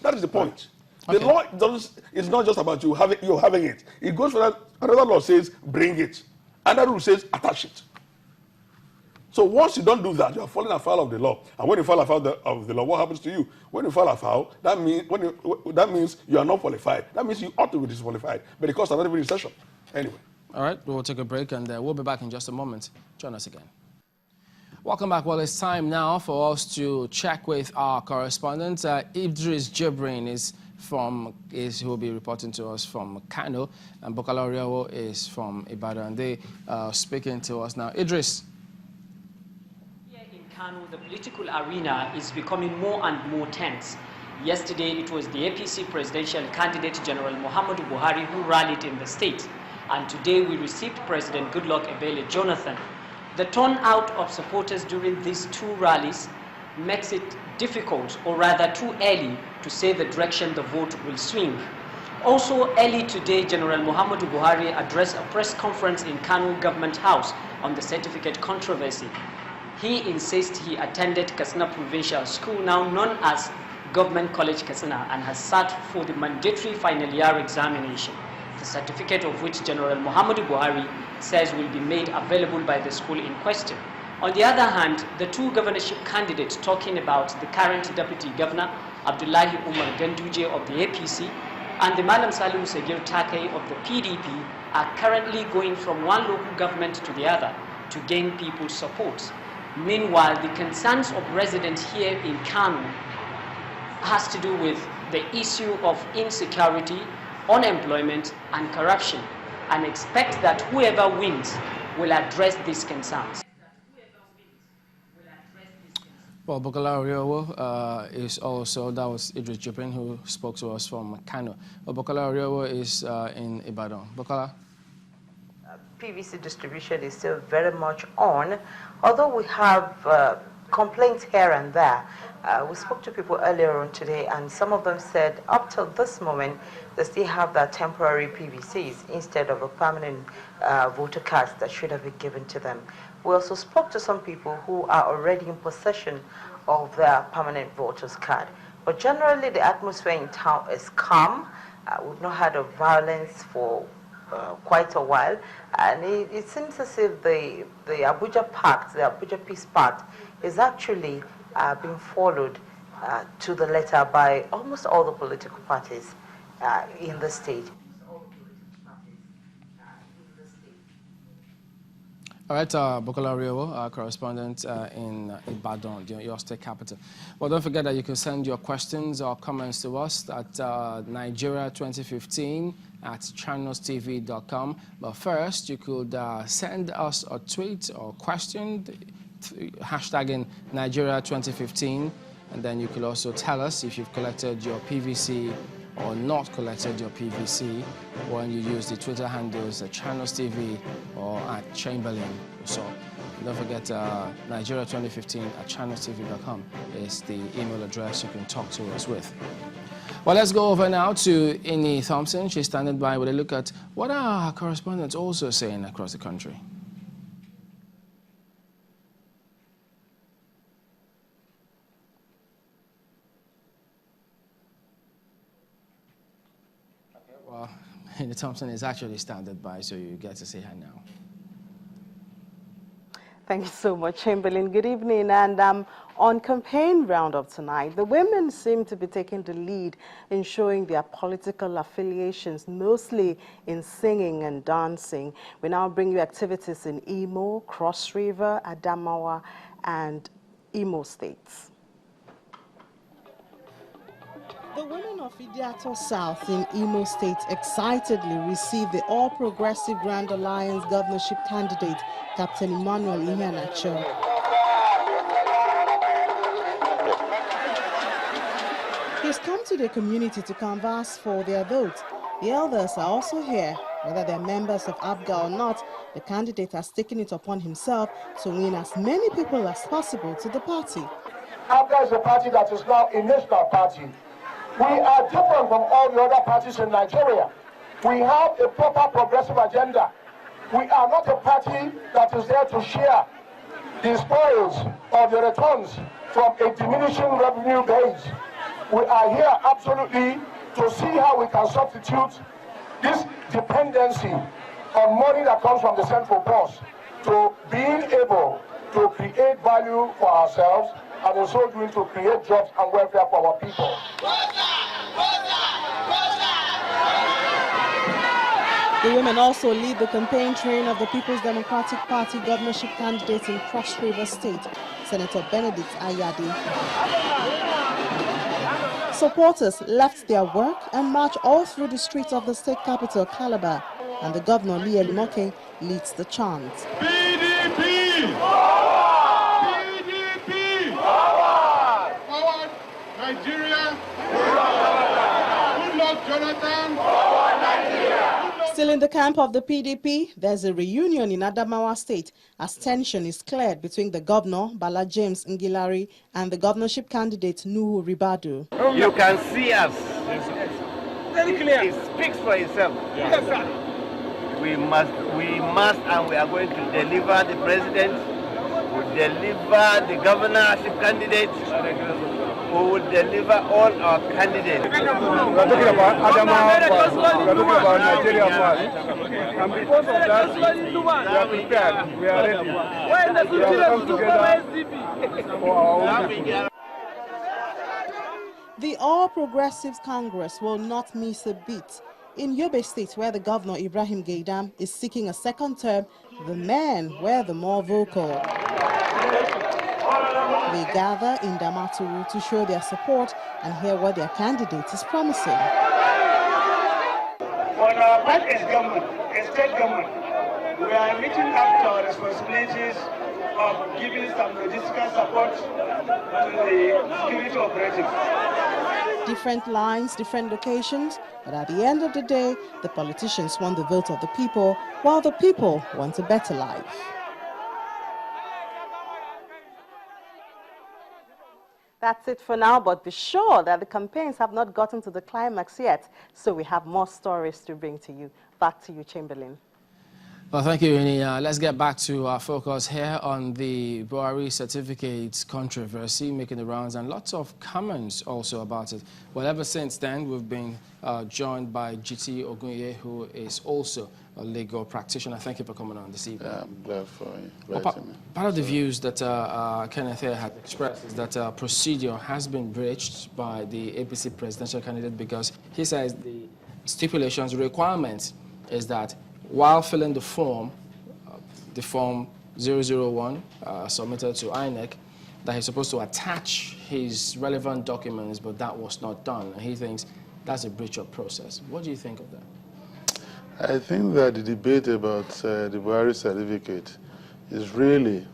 That is the point. Okay. The law is not just about you having it. It goes for that. Another law says bring it. Another rule says attach it. So once you don't do that, you are falling afoul of the law. And when you fall afoul of the law, what happens to you? When you fall afoul, that means you are not qualified. That means you ought to be disqualified. But the courts are not even in session. Anyway. All right, we'll take a break and we'll be back in just a moment. Join us again. Welcome back. Well, it's time now for us to check with our correspondent. Idris Jibrin will be reporting to us from Kano, and Bokala Oriawo is from Ibadan. They are speaking to us now. Idris. Here in Kano, the political arena is becoming more and more tense. Yesterday, it was the APC presidential candidate, General Muhammadu Buhari, who rallied in the state. And today, we received President Goodluck Ebele Jonathan. The turnout of supporters during these two rallies makes it difficult, or rather too early, to say the direction the vote will swing. Also early today, General Muhammadu Buhari addressed a press conference in Kano Government House on the certificate controversy. He insists he attended Katsina Provincial School, now known as Government College Katsina, and has sat for the mandatory final year examination, the certificate of which General Muhammadu Buhari says will be made available by the school in question. On the other hand, the two governorship candidates talking about the current Deputy Governor, Abdullahi Umar Ganduje of the APC, and the Malam Salihu Segir Take of the PDP are currently going from one local government to the other to gain people's support. Meanwhile, the concerns of residents here in Kano has to do with the issue of insecurity, unemployment, and corruption, and expect that whoever wins will address these concerns. Well, Bokala Oriawo is also, that was Idris Jibrin who spoke to us from Kano. Well, Bokala Oriawo is in Ibadan. Bokala? PVC distribution is still very much on, although we have complaints here and there. We spoke to people earlier on today, and some of them said up till this moment, they still have their temporary PVCs instead of a permanent voter cards that should have been given to them. We also spoke to some people who are already in possession of their permanent voters card. But generally, the atmosphere in town is calm. We've not had of violence for quite a while, and it seems as if the Abuja Pact, the Abuja Peace Pact, is actually being followed to the letter by almost all the political parties in the state. All right, Bokala Oriawo, our correspondent in Ibadan, your state capital. Well, don't forget that you can send your questions or comments to us at Nigeria2015@channelstv.com. But first, you could send us a tweet or question, hashtagging Nigeria2015, and then you could also tell us if you've collected your PVC or not collected your PVC when you use the Twitter handles at Channels TV or at Chamberlain. So don't forget Nigeria2015@channelstv.com is the email address you can talk to us with. Well, let's go over now to Inni Thompson. She's standing by with a look at what are our correspondents also saying across the country. Well, Inni Thompson is actually standing by, so you get to see her now. Thank you so much, Chamberlain. Good evening. And on campaign roundup tonight, the women seem to be taking the lead in showing their political affiliations, mostly in singing and dancing. We now bring you activities in Imo, Cross River, Adamawa, and Imo states. The women of Idiato South in Imo State excitedly received the All Progressive Grand Alliance governorship candidate, Captain Emmanuel Iheanacho. He's come to the community to canvass for their vote. The elders are also here. Whether they're members of ABGA or not, the candidate has taken it upon himself to win as many people as possible to the party. ABGA is a party that is now a national party. We are different from all the other parties in Nigeria. We have a proper progressive agenda. We are not a party that is there to share the spoils or the returns from a diminishing revenue base. We are here absolutely to see how we can substitute this dependency on money that comes from the central boss to being able to create value for ourselves and in so doing to create jobs and welfare for our people. The women also lead the campaign train of the People's Democratic Party governorship candidate in Cross River State, Senator Benedict Ayade. Supporters left their work and marched all through the streets of the state capital, Calabar, and the governor, Lee Elimoke, leads the chant. PDP! PDP! Forward! Nigeria! Good luck, Jonathan! Forward, Nigeria! Still in the camp of the PDP, there's a reunion in Adamawa State as tension is cleared between the governor, Bala James Ngilari, and the governorship candidate, Nuhu Ribadu. You can see us. Very clear. It speaks for itself. Yes, sir. We must, and we are going to deliver the president. We'll deliver the governorship candidate. We will deliver all our candidates. We are talking about Adamawa, we are talking about Nigeria first. And because of that, we are prepared. We are ready. We have come together for our own people. The All Progressives Congress will not miss a beat. In Yobe State, where the governor Ibrahim Gaidam is seeking a second term, the men were the more vocal. They gather in Damaturu to show their support and hear what their candidate is promising. On our part as government, as state government, we are meeting up to our responsibilities of giving some logistical support to the security operatives. Different lines, different locations, but at the end of the day, the politicians want the vote of the people, while the people want a better life. That's it for now, but be sure that the campaigns have not gotten to the climax yet, so we have more stories to bring to you. Back to you, Chamberlain. Well, thank you, Rini. Let's get back to our focus here on the Buhari certificates controversy making the rounds and lots of comments also about it. Well, ever since then, we've been joined by GT Ogunye, who is also a legal practitioner. Thank you for coming on this evening. Yeah, I'm glad for you. Well, part of the views that Kenneth here had expressed is that procedure has been breached by the APC presidential candidate because he says the stipulations, requirements is that while filling the form 001 submitted to INEC, that he's supposed to attach his relevant documents, but that was not done. And he thinks that's a breach of process. What do you think of that? I think that the debate about the Buhari certificate is really